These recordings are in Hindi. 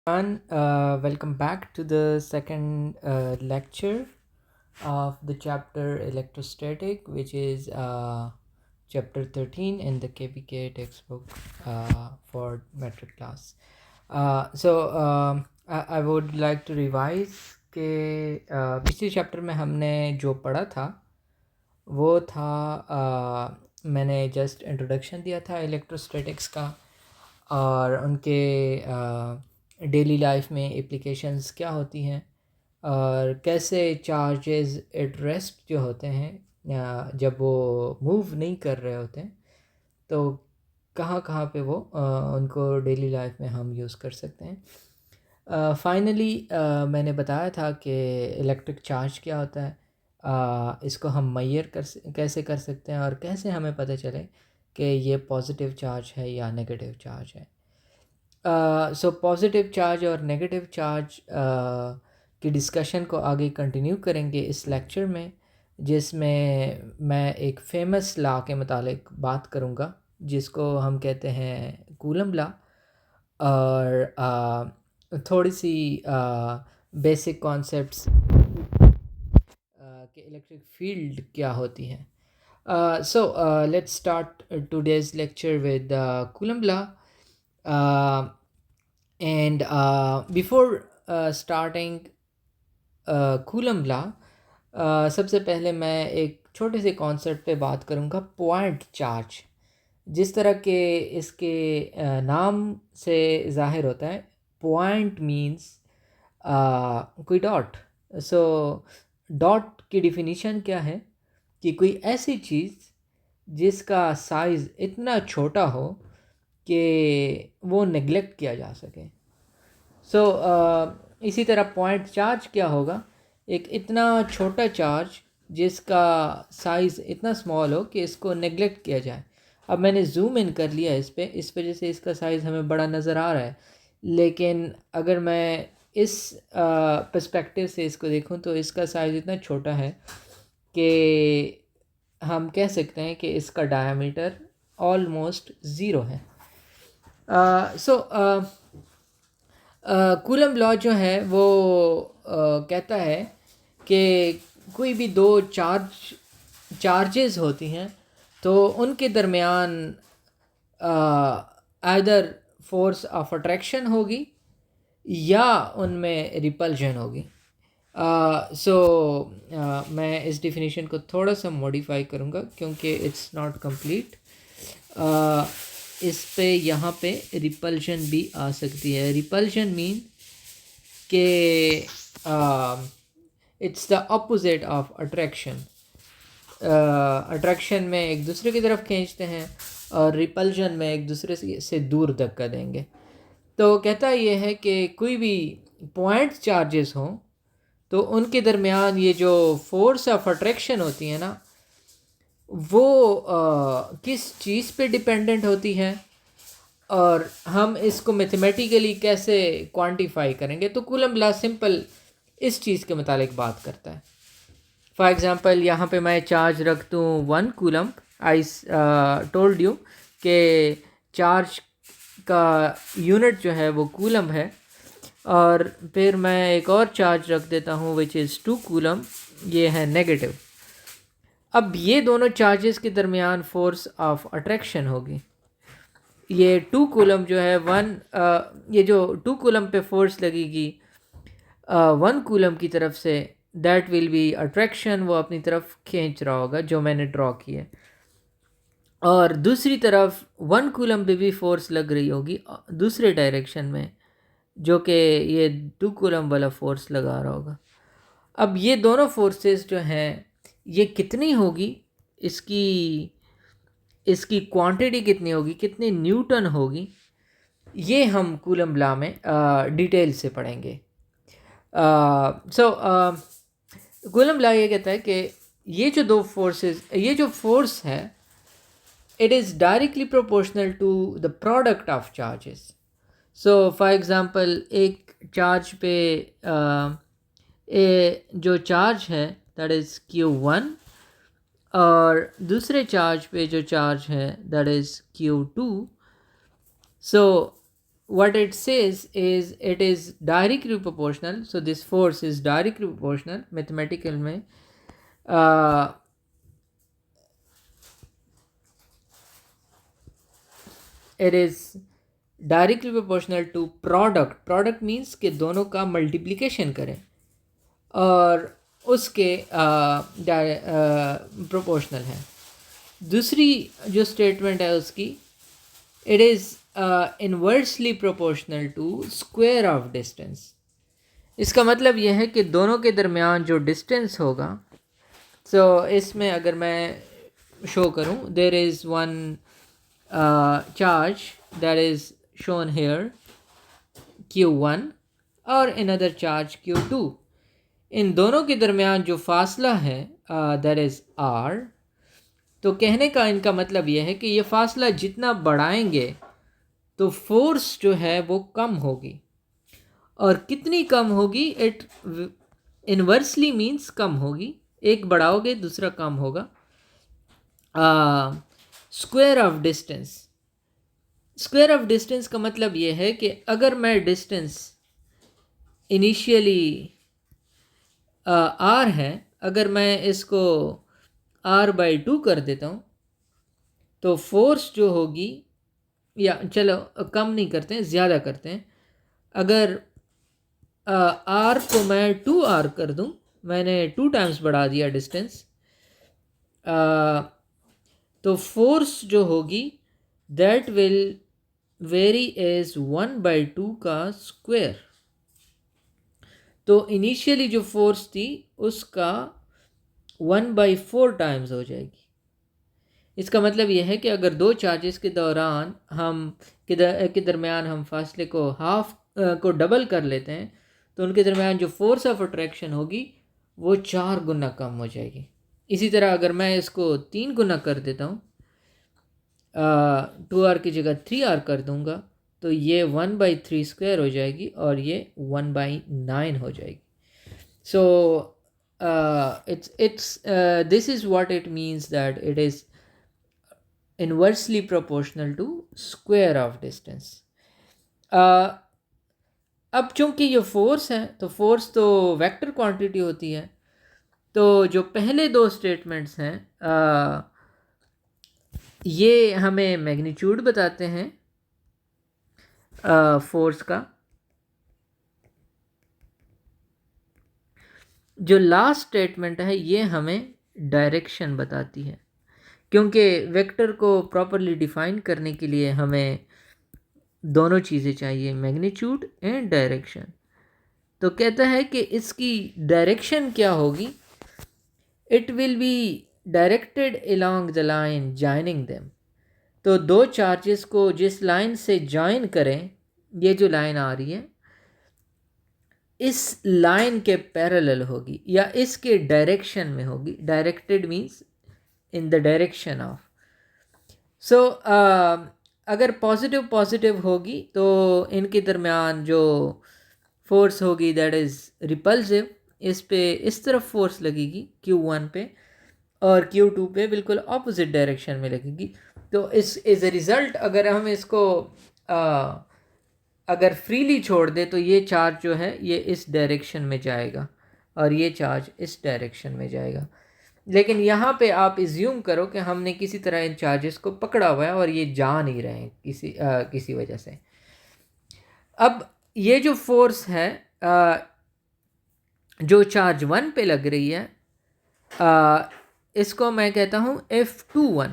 Welcome back to the second lecture of the chapter electrostatic, which is chapter 13 in the KPK textbook for metric class. I would like to revise के पिछले चैप्टर में हमने जो पढ़ा था वो था मैंने जस्ट इंट्रोडक्शन दिया था इलेक्ट्रोस्टैटिक्स का और उनके डेली लाइफ में एप्लीकेशंस क्या होती हैं और कैसे चार्जेस एट रेस्ट जो होते हैं जब वो मूव नहीं कर रहे होते हैं तो कहाँ कहाँ पे वो उनको डेली लाइफ में हम यूज़ कर सकते हैं। फाइनली मैंने बताया था कि इलेक्ट्रिक चार्ज क्या होता है, इसको हम मैयर कैसे कर सकते हैं और कैसे हमें पता चले कि ये पॉजिटिव चार्ज है या नेगेटिव चार्ज है। सो पॉजिटिव चार्ज और नेगेटिव चार्ज की डिस्कशन को आगे कंटिन्यू करेंगे इस लेक्चर में, जिसमें मैं एक फेमस लॉ के मुतालिक बात करूँगा जिसको हम कहते हैं कूलम लॉ, और थोड़ी सी बेसिक कॉन्सेप्ट्स कि इलेक्ट्रिक फील्ड क्या होती है। Let's start today's lecture with Coulomb law. And before starting Coulomb law, सबसे पहले मैं एक छोटे से कॉन्सेप्ट पे बात करूँगा, पॉइंट चार्ज। जिस तरह के इसके नाम से ज़ाहिर होता है, पॉइंट मीन्स कोई डॉट। सो डॉट की डिफिनीशन क्या है कि कोई ऐसी चीज़ जिसका साइज़ इतना छोटा हो कि वो नेगलेक्ट किया जा सके। इसी तरह पॉइंट चार्ज क्या होगा, एक इतना छोटा चार्ज जिसका साइज़ इतना स्मॉल हो कि इसको नेगलेक्ट किया जाए। अब मैंने जूम इन कर लिया इस पे, इस वजह से इसका साइज़ हमें बड़ा नज़र आ रहा है, लेकिन अगर मैं इस पर्सपेक्टिव से इसको देखूं तो इसका साइज़ इतना छोटा है कि हम कह सकते हैं कि इसका डायमीटर ऑलमोस्ट ज़ीरो है। कूलम लॉ जो है वो कहता है कि कोई भी दो चार्जेस होती हैं तो उनके दरमियान आइदर फोर्स ऑफ अट्रैक्शन होगी या उनमें रिपल्जन होगी। मैं इस डिफिनीशन को थोड़ा सा मॉडिफाई करूँगा क्योंकि इट्स नॉट कंप्लीट। इस पे यहाँ पे रिपल्जन भी आ सकती है। रिपल्जन मीन के it's the opposite of attraction. Attraction में एक दूसरे की तरफ खींचते हैं और रिपल्जन में एक दूसरे से दूर धक्का देंगे। तो कहता ये है कि कोई भी पॉइंट चार्जेस हों तो उनके दरमियान ये जो फोर्स ऑफ अट्रैक्शन होती है ना, वो किस चीज़ पे डिपेंडेंट होती है और हम इसको मैथमेटिकली कैसे क्वांटिफाई करेंगे। तो कूलम लॉ सिंपल इस चीज़ के मुतालिक बात करता है। फॉर एग्ज़ाम्पल यहाँ पे मैं चार्ज रख दूँ 1 कूलम। आई टोल्ड यू कि चार्ज का यूनिट जो है वो कूलम है, और फिर मैं एक और चार्ज रख देता हूँ विच इज़ 2 कूलम, ये है नेगेटिव। अब ये दोनों चार्जेस के दरमियान फोर्स ऑफ अट्रैक्शन होगी। ये 2 कूलम जो है ये जो 2 कूलम पे फोर्स लगेगी 1 कूलम की तरफ से, दैट विल बी अट्रैक्शन, वो अपनी तरफ खींच रहा होगा जो मैंने ड्रॉ किया। और दूसरी तरफ 1 कूलम पे भी फोर्स लग रही होगी दूसरे डायरेक्शन में, जो कि ये 2 कूलम वाला फोर्स लगा रहा होगा। अब ये दोनों फोर्सेस जो हैं ये कितनी होगी, इसकी क्वांटिटी कितनी होगी, कितनी न्यूटन होगी, ये हम कूलम लॉ में डिटेल से पढ़ेंगे। कूलम लॉ ये कहता है कि ये जो दो फोर्सेस, ये जो फोर्स है, it is directly proportional to the product of charges. So for example एक चार्ज पे जो चार्ज है दैट इज़ Q1, और दूसरे चार्ज पे जो चार्ज है that is Q2। So what it says is it is directly proportional. So this force is directly proportional mathematical में. It is directly proportional to product means कि दोनों का मल्टीप्लिकेशन करें और उसके प्रोपोर्शनल है. दूसरी जो स्टेटमेंट है उसकी, it is inversely proportional to square of distance. इसका मतलब यह है कि दोनों के दरमियान जो डिस्टेंस होगा, सो इसमें अगर मैं शो करूं, there is one charge that is shown here q1 और another charge q2. इन दोनों के दरमियान जो फासला है that is r. तो कहने का इनका मतलब यह है कि ये फासला जितना बढ़ाएंगे तो फोर्स जो है वो कम होगी. और कितनी कम होगी? इट इन्वर्सली मीन्स कम होगी. एक बढ़ाओगे दूसरा कम होगा. Square of distance. Square of distance का मतलब ये है कि अगर मैं डिस्टेंस इनिशियली आर है, अगर मैं इसको r/2 कर देता हूँ तो फोर्स जो होगी, या चलो कम नहीं करते हैं, ज़्यादा करते हैं. अगर r को मैं 2r कर दूँ, मैंने 2 टाइम्स बढ़ा दिया डिस्टेंस, तो फोर्स जो होगी दैट विल वेरी एज 1/2 का स्क्वायर. तो इनिशियली जो फोर्स थी उसका 1/4 टाइम्स हो जाएगी. इसका मतलब यह है कि अगर दो चार्जेस के दौरान हम के दरमियान हम फासले को हाफ को डबल कर लेते हैं तो उनके दरमियान जो फोर्स ऑफ अट्रैक्शन होगी वो 4 गुना कम हो जाएगी. इसी तरह अगर मैं इसको 3 गुना कर देता हूँ, 2r की जगह 3r कर दूंगा, तो ये 1/3 स्क्वायर हो जाएगी और ये 1/9 हो जाएगी. सो it's this is what it means that it is inversely proportional to square of distance. अब चूंकि ये फोर्स है तो फोर्स तो वेक्टर क्वांटिटी होती है, तो जो पहले दो स्टेटमेंट्स हैं ये हमें मैग्नीट्यूड बताते हैं फोर्स का. जो लास्ट स्टेटमेंट है ये हमें डायरेक्शन बताती है, क्योंकि वेक्टर को प्रॉपरली डिफाइन करने के लिए हमें दोनों चीज़ें चाहिए, मैग्नीट्यूड एंड डायरेक्शन. तो कहता है कि इसकी डायरेक्शन क्या होगी? It will be directed along the line joining them. तो दो चार्जेस को जिस लाइन से जॉइन करें, ये जो लाइन आ रही है इस लाइन के पैरेलल होगी या इसके डायरेक्शन में होगी. Directed means in the direction of. So अगर पॉजिटिव होगी तो इनके दरमियान जो फोर्स होगी दैट इज़ रिपल्सिव. इस पे इस तरफ फोर्स लगेगी q1 पे और q2 पे बिल्कुल ऑपोजिट डायरेक्शन में लगेगी. तो इस एज ए रिज़ल्ट अगर हम इसको अगर फ्रीली छोड़ दे तो ये चार्ज जो है ये इस डायरेक्शन में जाएगा और ये चार्ज इस डायरेक्शन में जाएगा. लेकिन यहाँ पे आप इज्यूम करो कि हमने किसी तरह इन चार्जेस को पकड़ा हुआ है और ये जा नहीं रहे हैं किसी वजह से. अब ये जो फोर्स है जो चार्ज 1 पे लग रही है, इसको मैं कहता हूँ F21.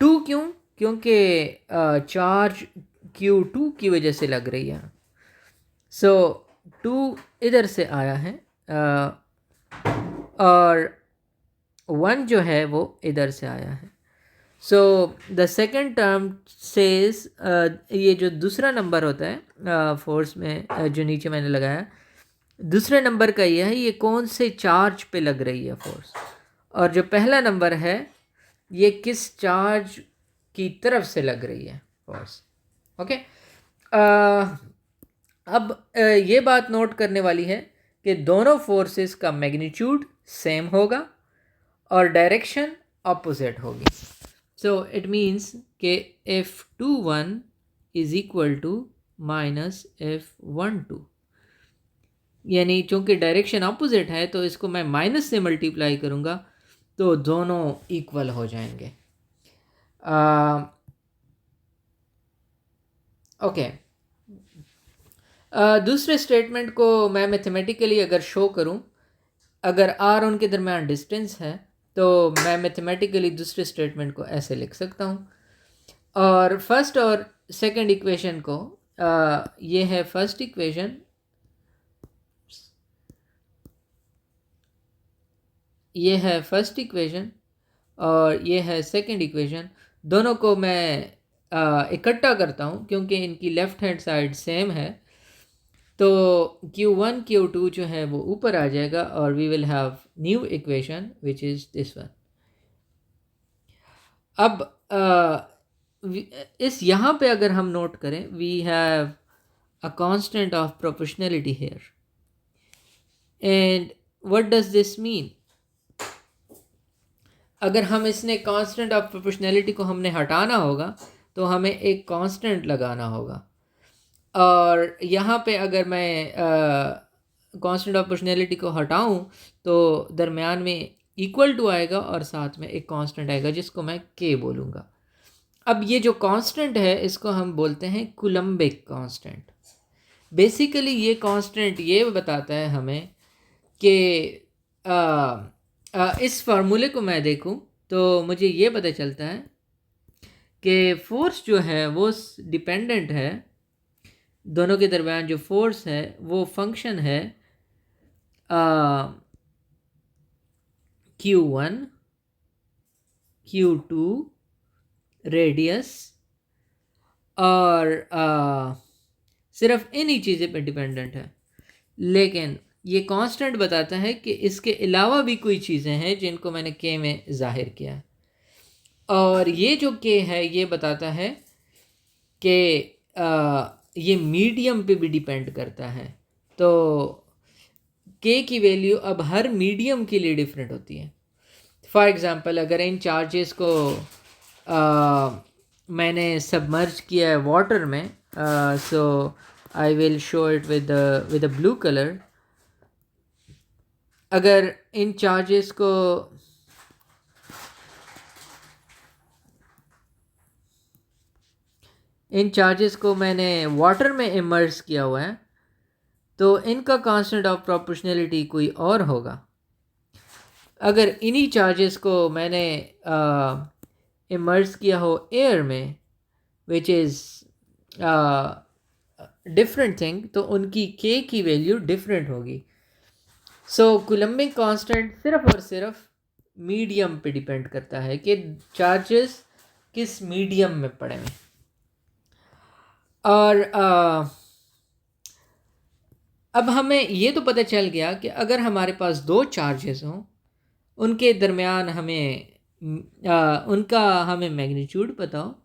2 क्यों? क्योंकि चार्ज Q2 की वजह से लग रही है. सो 2 इधर से आया है और 1 जो है वो इधर से आया है. So the second term says, ये जो दूसरा नंबर होता है फोर्स में जो नीचे मैंने लगाया, दूसरे नंबर का ये है ये कौन से चार्ज पे लग रही है फोर्स, और जो पहला नंबर है ये किस चार्ज की तरफ से लग रही है फोर्स. ओके. अब ये बात नोट करने वाली है कि दोनों फोर्सेस का मैग्नीट्यूड सेम होगा और डायरेक्शन ऑपोजिट होगी. सो इट मीन्स कि F21 is equal to minus F12, यानी चूँकि डायरेक्शन अपोजिट है तो इसको मैं माइनस से मल्टीप्लाई करूँगा तो दोनों इक्वल हो जाएंगे। ओके, दूसरे स्टेटमेंट को मैं मैथमेटिकली अगर शो करूं, अगर r उनके दरमियान डिस्टेंस है तो मैं मैथमेटिकली दूसरे स्टेटमेंट को ऐसे लिख सकता हूं। और फर्स्ट और सेकंड इक्वेशन को ये है फर्स्ट इक्वेशन, ये है फर्स्ट इक्वेशन और ये है सेकंड इक्वेशन। दोनों को मैं इकट्ठा करता हूँ क्योंकि इनकी लेफ़्ट हैंड साइड सेम है, तो Q1 Q2 जो है वो ऊपर आ जाएगा और we will have new equation which is this one. अब इस यहाँ पे अगर हम नोट करें, we have a constant of proportionality here, and what does this mean? अगर हम इसने कांस्टेंट ऑफ प्रोपोर्शनैलिटी को हमने हटाना होगा तो हमें एक कांस्टेंट लगाना होगा, और यहाँ पे अगर मैं कांस्टेंट ऑफ प्रोपोर्शनैलिटी को हटाऊं तो दरमियान में इक्वल टू आएगा और साथ में एक कांस्टेंट आएगा जिसको मैं k बोलूँगा। अब ये जो कांस्टेंट है इसको हम बोलते हैं कूलम्बिक कांस्टेंट। बेसिकली ये कांस्टेंट ये बताता है हमें कि इस फार्मूले को मैं देखूं तो मुझे ये पता चलता है कि फोर्स जो है वो डिपेंडेंट है, दोनों के दरमियान जो फोर्स है वो फंक्शन है Q1 Q2 रेडियस, और सिर्फ इन्हीं चीज़ें पे डिपेंडेंट है। लेकिन ये कांस्टेंट बताता है कि इसके अलावा भी कोई चीज़ें हैं जिनको मैंने k में ज़ाहिर किया है, और ये जो k है ये बताता है कि ये मीडियम पे भी डिपेंड करता है। तो k की वैल्यू अब हर मीडियम के लिए डिफरेंट होती है। फॉर एग्ज़ाम्पल अगर इन चार्जेस को मैंने सबमर्ज किया है वाटर में, so I will show it with a blue colour. अगर इन चार्जेस को मैंने वाटर में इमर्स किया हुआ है तो इनका कांस्टेंट ऑफ प्रोपोर्शनैलिटी कोई और होगा। अगर इन्हीं चार्जेस को मैंने इमर्स किया हो एयर में, विच इज़ डिफरेंट थिंग, तो उनकी k की वैल्यू डिफरेंट होगी। सो कूलम्बिक कांस्टेंट सिर्फ और सिर्फ मीडियम पे डिपेंड करता है कि चार्जेस किस मीडियम में पड़े हैं। और अब हमें ये तो पता चल गया कि अगर हमारे पास दो चार्जेस हों, उनके दरमियान उनका हमें मैग्नीट्यूड पता हो,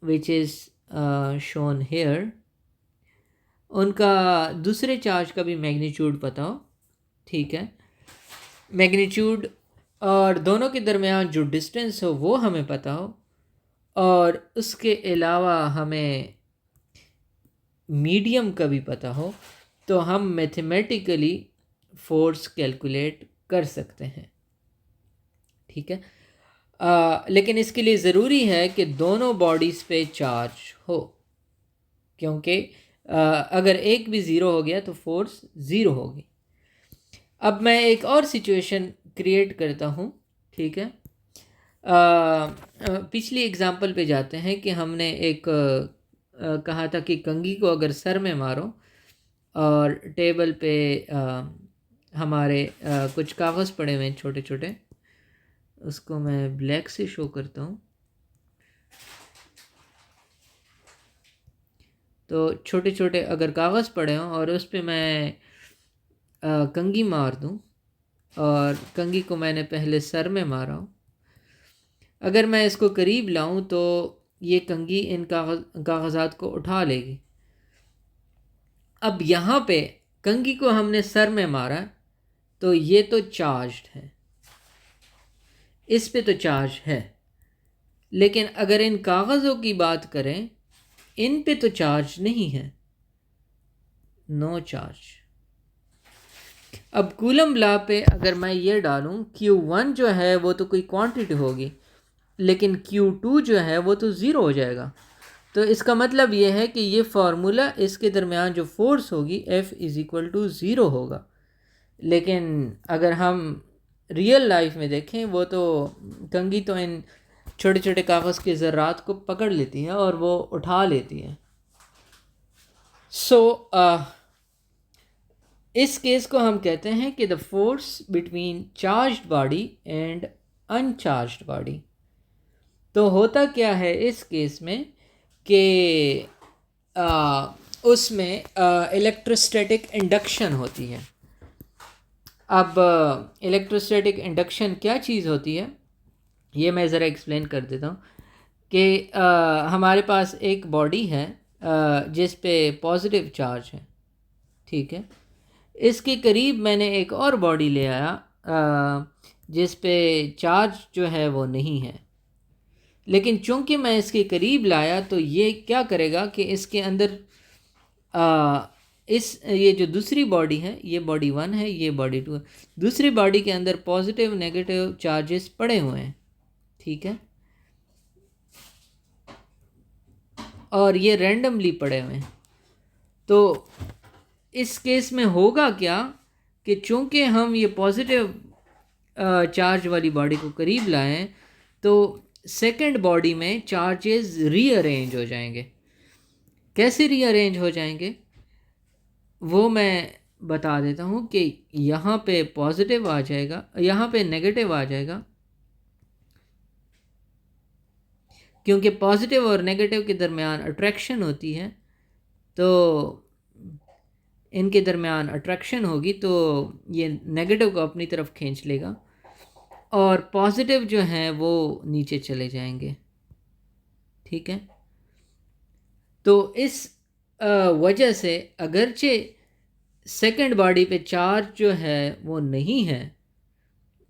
विच इज़ शोन हेयर, उनका दूसरे चार्ज का भी मैग्नीट्यूड पता हो, ठीक है, मैग्नीट्यूड और दोनों के दरमियान जो डिस्टेंस हो वो हमें पता हो, और उसके अलावा हमें मीडियम का भी पता हो, तो हम मैथमेटिकली फोर्स कैलकुलेट कर सकते हैं, ठीक है। लेकिन इसके लिए ज़रूरी है कि दोनों बॉडीज़ पे चार्ज हो, क्योंकि अगर एक भी ज़ीरो हो गया तो फोर्स ज़ीरो होगी। अब मैं एक और सिचुएशन क्रिएट करता हूँ, ठीक है। पिछली एग्ज़ाम्पल पे जाते हैं कि हमने एक कहा था कि कंघी को अगर सर में मारो और टेबल पे हमारे कुछ कागज़ पड़े हुए हैं छोटे छोटे, उसको मैं ब्लैक से शो करता हूँ। तो छोटे छोटे अगर कागज़ पड़े हों और उस पर मैं कंघी मार दूँ, और कंघी को मैंने पहले सर में मारा हो, अगर मैं इसको करीब लाऊं तो ये कंघी इन कागज़ात को उठा लेगी। अब यहाँ पे कंघी को हमने सर में मारा तो ये तो चार्ज्ड है, इस पे तो चार्ज है, लेकिन अगर इन कागज़ों की बात करें, इन पे तो चार्ज नहीं है, नो चार्ज। अब कूलम लॉ पे अगर मैं ये डालूं, Q1 जो है वो तो कोई क्वांटिटी होगी, लेकिन Q2 जो है वो तो ज़ीरो हो जाएगा। तो इसका मतलब ये है कि ये फार्मूला, इसके दरमियान जो फोर्स होगी F is equal to zero होगा। लेकिन अगर हम रियल लाइफ में देखें, वो तो कंघी तो इन छोटे छोटे कागज़ के ज़र्रात को पकड़ लेती है और वो उठा लेती है। सो इस केस को हम कहते हैं कि the force between charged body and uncharged body. तो होता क्या है इस केस में कि उसमें इलेक्ट्रोस्टैटिक इंडक्शन होती है। अब इलेक्ट्रोस्टैटिक इंडक्शन क्या चीज़ होती है, ये मैं ज़रा एक्सप्लेन कर देता हूँ कि हमारे पास एक बॉडी है जिस पे पॉजिटिव चार्ज है, ठीक है। इसके करीब मैंने एक और बॉडी ले आया जिस पे चार्ज जो है वो नहीं है, लेकिन चूंकि मैं इसके करीब लाया तो ये क्या करेगा कि इसके अंदर ये जो दूसरी बॉडी है, ये बॉडी 1 है, ये बॉडी 2 है, दूसरी बॉडी के अंदर पॉजिटिव नेगेटिव चार्जेस पड़े हुए हैं, ठीक है, और ये रैंडमली पड़े हुए हैं। तो इस केस में होगा क्या कि चूंकि हम ये पॉजिटिव चार्ज वाली बॉडी को करीब लाएं तो सेकंड बॉडी में चार्जेस रीअरेंज हो जाएंगे। कैसे रीअरेंज हो जाएंगे वो मैं बता देता हूँ कि यहाँ पे पॉजिटिव आ जाएगा, यहाँ पे नेगेटिव आ जाएगा, क्योंकि पॉजिटिव और नेगेटिव के दरमियान अट्रैक्शन होती है, तो इनके दरमियान अट्रैक्शन होगी तो ये नेगेटिव को अपनी तरफ खींच लेगा और पॉजिटिव जो हैं वो नीचे चले जाएंगे, ठीक है। तो इस वजह से अगरचे सेकंड बॉडी पे चार्ज जो है वो नहीं है,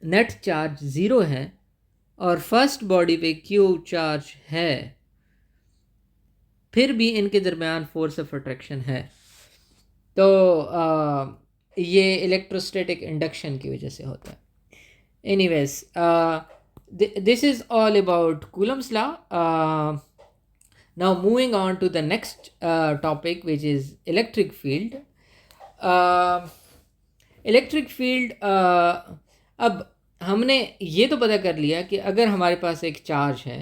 नेट चार्ज ज़ीरो है, और फर्स्ट बॉडी पे क्यू चार्ज है, फिर भी इनके दरमियान फोर्स ऑफ अट्रैक्शन है। तो ये इलेक्ट्रोस्टैटिक इंडक्शन की वजह से होता है। Anyways, this is all about Coulomb's law. Now moving on to the next topic, which is electric field. Electric field, अब हमने ये तो पता कर लिया कि अगर हमारे पास एक चार्ज है,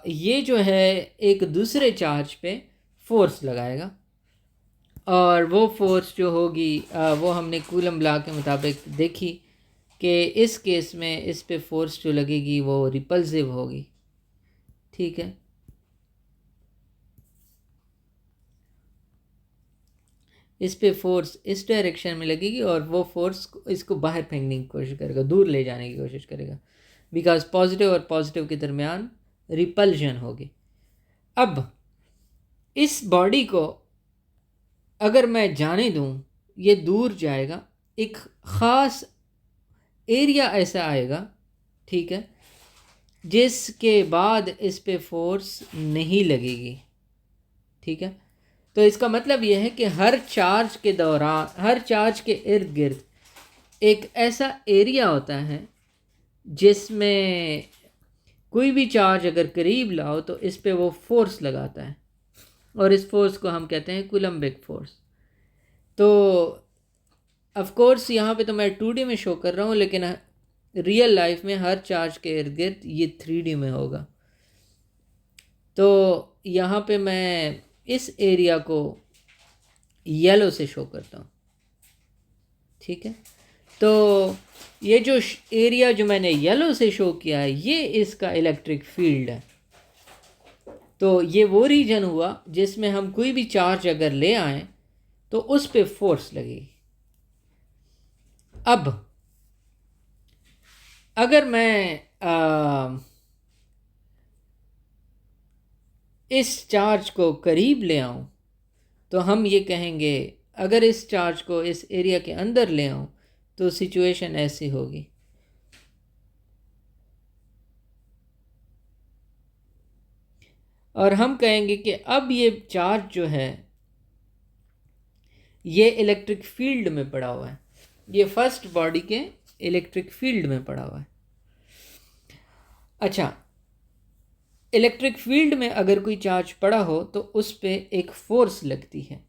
ये जो है एक दूसरे चार्ज पे फोर्स लगाएगा, और वो फोर्स जो होगी वो हमने कूलम लॉ के मुताबिक देखी कि इस केस में इस पे फोर्स जो लगेगी वो रिपल्सिव होगी, ठीक है। इस पे फोर्स इस डायरेक्शन में लगेगी और वो फोर्स इसको बाहर फेंकने की कोशिश करेगा, दूर ले जाने की कोशिश करेगा, बिकॉज पॉजिटिव और पॉजिटिव के दरमियान रिपल्जन होगी। अब इस बॉडी को अगर मैं जाने दूं, ये दूर जाएगा, एक ख़ास एरिया ऐसा आएगा, ठीक है, जिसके बाद इस पे फोर्स नहीं लगेगी, ठीक है। तो इसका मतलब यह है कि हर चार्ज के दौरान, हर चार्ज के इर्द गिर्द एक ऐसा एरिया होता है जिसमें कोई भी चार्ज अगर करीब लाओ तो इस पे वो फोर्स लगाता है, और इस फोर्स को हम कहते हैं कूलम्बिक फोर्स। तो ऑफ कोर्स यहाँ पे तो मैं 2D में शो कर रहा हूँ, लेकिन रियल लाइफ में हर चार्ज के इर्द गिर्द ये 3D में होगा। तो यहाँ पे मैं इस एरिया को येलो से शो करता हूँ, ठीक है। तो ये जो एरिया जो मैंने येलो से शो किया है, ये इसका इलेक्ट्रिक फील्ड है। तो ये वो रीजन हुआ जिसमें हम कोई भी चार्ज अगर ले आएँ तो उस पे फोर्स लगेगी। अब अगर मैं इस चार्ज को करीब ले आऊं तो हम ये कहेंगे, अगर इस चार्ज को इस एरिया के अंदर ले आऊं तो सिचुएशन ऐसी होगी। और हम कहेंगे कि अब ये चार्ज जो है ये इलेक्ट्रिक फील्ड में पड़ा हुआ है, ये फर्स्ट बॉडी के इलेक्ट्रिक फील्ड में पड़ा हुआ है। अच्छा, इलेक्ट्रिक फील्ड में अगर कोई चार्ज पड़ा हो तो उस पे एक फोर्स लगती है,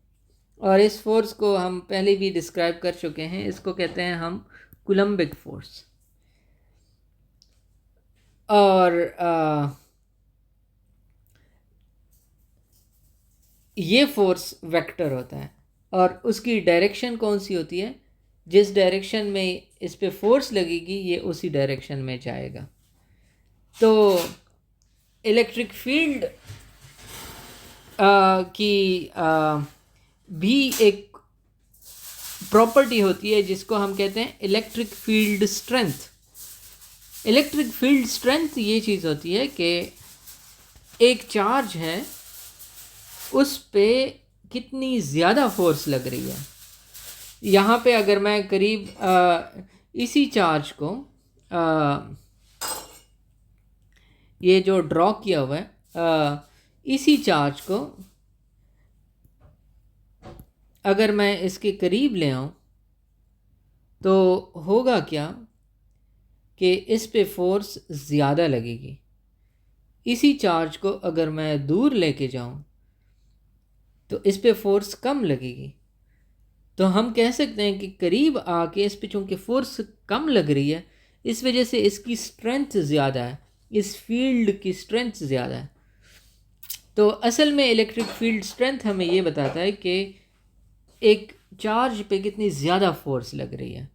और इस फोर्स को हम पहले भी डिस्क्राइब कर चुके हैं। इसको कहते हैं हम कूलम्बिक फोर्स। और ये फोर्स वेक्टर होता है, और उसकी डायरेक्शन कौन सी होती है? जिस डायरेक्शन में इस पे फोर्स लगेगी ये उसी डायरेक्शन में जाएगा। तो इलेक्ट्रिक फील्ड की भी एक प्रॉपर्टी होती है जिसको हम कहते हैं electric field strength. Electric field strength ये चीज़ होती है कि एक चार्ज है उस पे कितनी ज़्यादा फोर्स लग रही है। यहाँ पे अगर मैं करीब इसी चार्ज को ये जो ड्रॉ किया हुआ है इसी चार्ज को अगर मैं इसके करीब ले आऊँ तो होगा क्या कि इस पे फोर्स ज़्यादा लगेगी। इसी चार्ज को अगर मैं दूर लेके जाऊँ तो इस पे फोर्स कम लगेगी। तो हम कह सकते हैं कि करीब आके इस पे चूँकि फोर्स कम लग रही है, इस वजह से इसकी स्ट्रेंथ ज़्यादा है, इस फील्ड की स्ट्रेंथ ज़्यादा है। तो असल में इलेक्ट्रिक फील्ड स्ट्रेंथ हमें ये बताता है कि एक चार्ज पे कितनी ज़्यादा फोर्स लग रही है।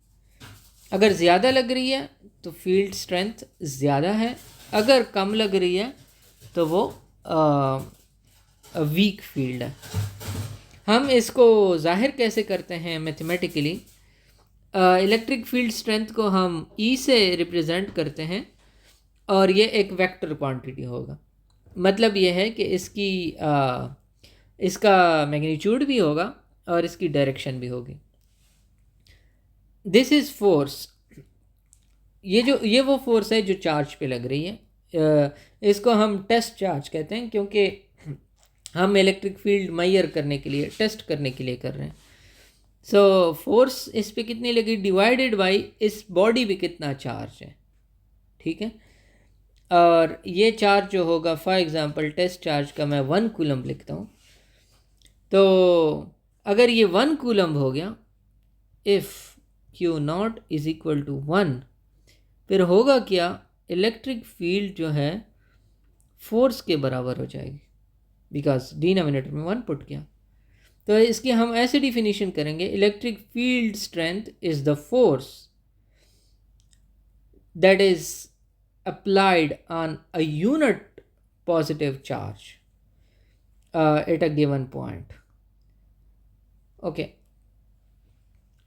अगर ज़्यादा लग रही है तो फील्ड स्ट्रेंथ ज़्यादा है, अगर कम लग रही है तो वो वीक फील्ड है। हम इसको जाहिर कैसे करते हैं मैथमेटिकली? इलेक्ट्रिक फील्ड स्ट्रेंथ को हम ई से रिप्रेजेंट करते हैं, और ये एक वेक्टर क्वांटिटी होगा। मतलब ये है कि इसका मैग्नीट्यूड भी होगा और इसकी डायरेक्शन भी होगी। This is force. ये वो फोर्स है जो चार्ज पे लग रही है। इसको हम टेस्ट चार्ज कहते हैं, क्योंकि हम इलेक्ट्रिक फील्ड मेजर करने के लिए, टेस्ट करने के लिए कर रहे हैं। सो फोर्स इस पे कितनी लगी डिवाइडेड बाय इस बॉडी पे कितना चार्ज है, ठीक है। और ये चार्ज जो होगा, फॉर एग्जांपल टेस्ट चार्ज का मैं 1 कूलम्ब लिखता हूँ। तो अगर ये 1 कूलम्ब हो गया, if Q not is equal to 1, फिर होगा क्या? इलेक्ट्रिक फील्ड जो है फोर्स के बराबर हो जाएगी, बिकॉज डिनोमिनेटर में 1 पुट किया। तो इसकी हम ऐसे डिफिनीशन करेंगे, electric field strength is the force that is applied on a unit positive charge at a given point. Okay,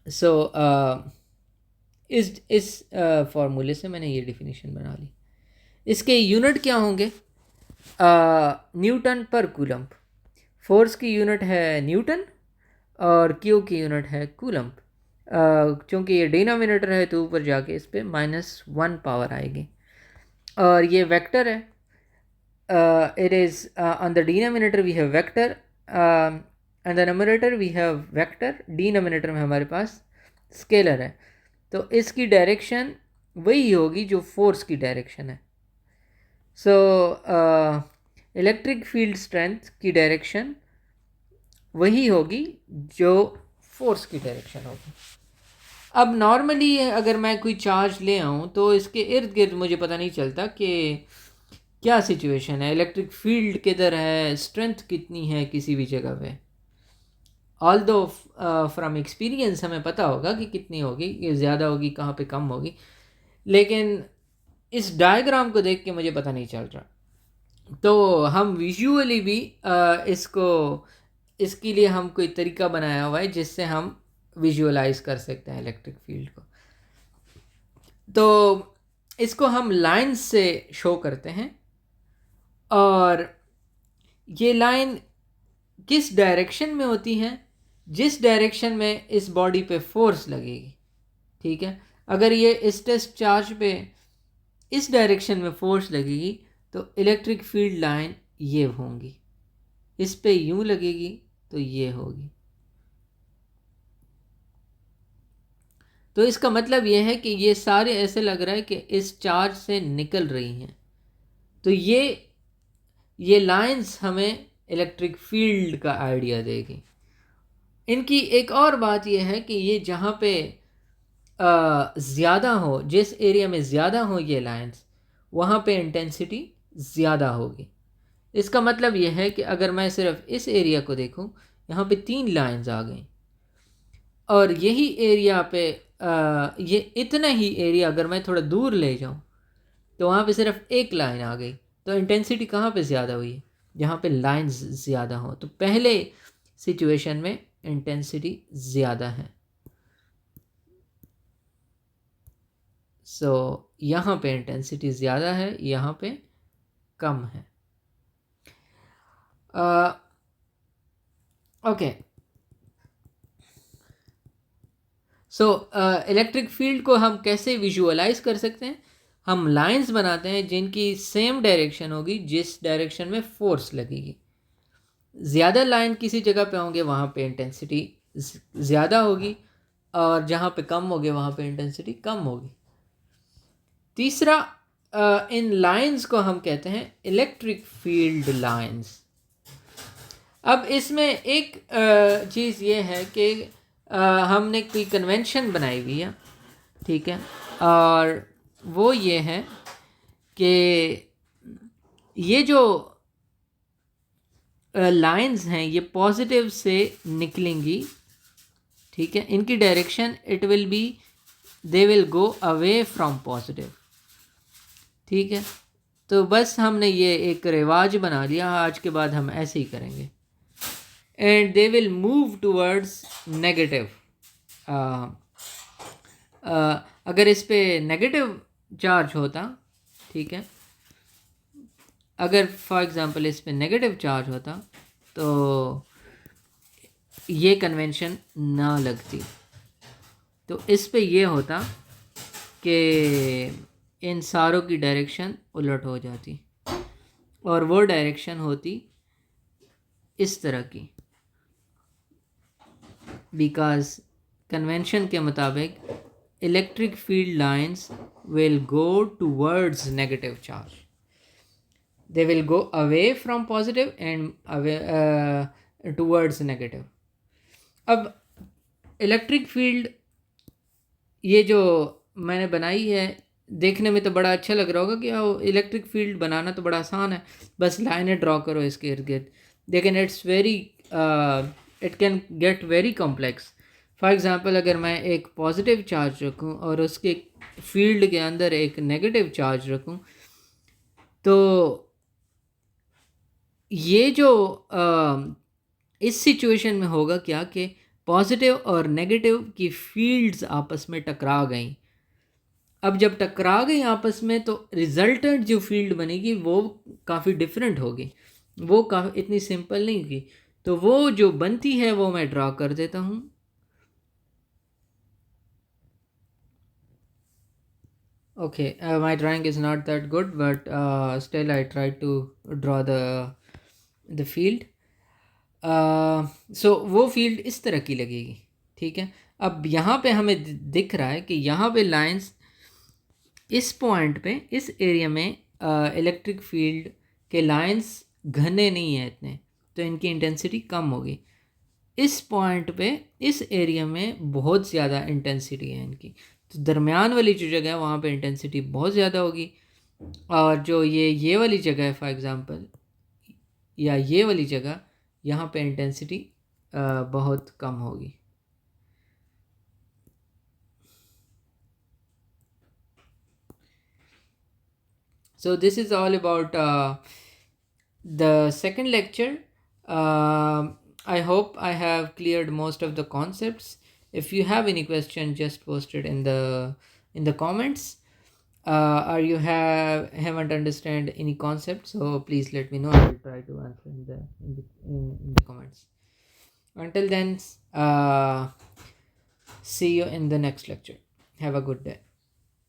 so इस फॉर्मूले से मैंने ये डिफिनीशन बना ली। इसके यूनिट क्या होंगे? न्यूटन पर कूलम्ब। फोर्स की यूनिट है न्यूटन और क्यू की यूनिट है कूलम्ब। चूँकि ये डिनोमिनेटर है तो ऊपर जाके इस पर -1 पावर आएगी, और ये वेक्टर है। It is on the denominator we have vector and the numerator we have vector. Denominator में हमारे पास स्केलर है, तो इसकी डायरेक्शन वही होगी जो फोर्स की डायरेक्शन है। सो इलेक्ट्रिक फील्ड स्ट्रेंथ की डायरेक्शन वही होगी जो फोर्स की डायरेक्शन होगी। अब नॉर्मली अगर मैं कोई चार्ज ले आऊँ तो इसके इर्द गिर्द मुझे पता नहीं चलता कि क्या सिचुएशन है, इलेक्ट्रिक फील्ड किधर है, स्ट्रेंथ कितनी है किसी भी जगह पे। ऑल्दो फ्रॉम एक्सपीरियंस हमें पता होगा कि कितनी होगी, ये ज़्यादा होगी, कहाँ पे कम होगी, लेकिन इस डायग्राम को देख के मुझे पता नहीं चल रहा। तो हम विजुअली भी इसके लिए हम कोई तरीका बनाया हुआ है जिससे हम विजुअलाइज कर सकते हैं इलेक्ट्रिक फील्ड को। तो इसको हम लाइंस से शो करते हैं, और ये लाइन किस डायरेक्शन में होती हैं? जिस डायरेक्शन में इस बॉडी पे फोर्स लगेगी, ठीक है। अगर ये इस टेस्ट चार्ज पे इस डायरेक्शन में फोर्स लगेगी तो इलेक्ट्रिक फील्ड लाइन ये होंगी, इस पे यूं लगेगी तो ये होगी। तो इसका मतलब ये है कि ये सारे ऐसे लग रहा है कि इस चार्ज से निकल रही हैं। तो ये लाइंस हमें इलेक्ट्रिक फील्ड का आइडिया देगी। इनकी एक और बात यह है कि ये जहाँ पे ज़्यादा हो, जिस एरिया में ज़्यादा हो ये लाइंस, वहाँ पे इंटेंसिटी ज़्यादा होगी। इसका मतलब यह है कि अगर मैं सिर्फ इस एरिया को देखूं, यहाँ पे 3 लाइंस आ गई, और यही एरिया पे ये इतना ही एरिया अगर मैं थोड़ा दूर ले जाऊं तो वहाँ पे सिर्फ एक लाइन आ गई। तो इंटेंसिटी कहाँ पे ज़्यादा हुई? जहाँ पे लाइंस ज़्यादा हो। तो पहले सिचुएशन में इंटेंसिटी ज़्यादा है। सो यहाँ पे इंटेंसिटी ज़्यादा है, यहाँ पे कम है। ओके, सो इलेक्ट्रिक फील्ड को हम कैसे विजुअलाइज कर सकते हैं? हम लाइंस बनाते हैं जिनकी सेम डायरेक्शन होगी जिस डायरेक्शन में फोर्स लगेगी। ज़्यादा लाइन किसी जगह पे होंगे वहाँ पे इंटेंसिटी ज़्यादा होगी, और जहाँ पे कम होगी वहाँ पे इंटेंसिटी कम होगी। तीसरा, इन लाइंस को हम कहते हैं इलेक्ट्रिक फील्ड लाइंस। अब इसमें एक चीज़ ये है कि हमने कोई कन्वेंशन बनाई हुई है, ठीक है, और वो ये है कि ये जो लाइंस हैं ये पॉजिटिव से निकलेंगी, ठीक है, इनकी direction it will be, they will go away from positive, ठीक है। तो बस हमने ये एक रिवाज बना लिया, आज के बाद हम ऐसे ही करेंगे। And they will move towards negative. अगर इस पे नेगेटिव चार्ज होता, ठीक है, अगर फॉर एग्ज़ाम्पल इस पे नेगेटिव चार्ज होता तो ये कन्वेंशन ना लगती। तो इस पे ये होता कि इन सारों की डायरेक्शन उलट हो जाती, और वो डायरेक्शन होती इस तरह की, बिकॉज कन्वेंशन के मुताबिक electric field lines will go towards negative charge, they will go away from positive and away towards negative. अब इलेक्ट्रिक फील्ड ये जो मैंने बनाई है देखने में तो बड़ा अच्छा लग रहा होगा कि इलेक्ट्रिक फील्ड बनाना तो बड़ा आसान है, बस लाइनें ड्रॉ करो इसके इर्द गिर्द, लेकिन it's very it can get very complex. For example अगर मैं एक पॉजिटिव चार्ज रखूं और उसके फील्ड के अंदर एक नेगेटिव चार्ज रखूं, तो ये जो इस सिचुएशन में होगा क्या कि पॉजिटिव और नेगेटिव की फील्ड्स आपस में टकरा गई। अब जब टकरा गई आपस में तो रिजल्टेंट जो फील्ड बनेगी वो काफ़ी डिफरेंट होगी, वो काफ़ी इतनी सिंपल नहीं होगी। तो वो जो बनती है वो मैं ड्रा कर देता हूँ। Okay, my drawing is not that good, but still I try to draw the field. सो वो फील्ड इस तरह की लगेगी, ठीक है। अब यहाँ पे हमें दिख रहा है कि यहाँ पे लाइंस इस पॉइंट पे, इस एरिया में इलेक्ट्रिक फील्ड के लाइंस घने नहीं हैं इतने, तो इनकी इंटेंसिटी कम होगी। इस पॉइंट पे, इस एरिया में बहुत ज़्यादा इंटेंसिटी है इनकी, तो दरमियान वाली जो जगह है वहाँ पे इंटेंसिटी बहुत ज़्यादा होगी, और जो ये वाली जगह है फॉर एग्ज़ाम्पल, या ये वाली जगह, यहाँ पे इंटेंसिटी बहुत कम होगी। So this is all about the second lecture. I hope I have cleared most of the concepts. If you have any question, just post it in the comments. Or you haven't understand any concept, so please let me know. I will try to answer in the comments. Until then, see you in the next lecture. Have a good day.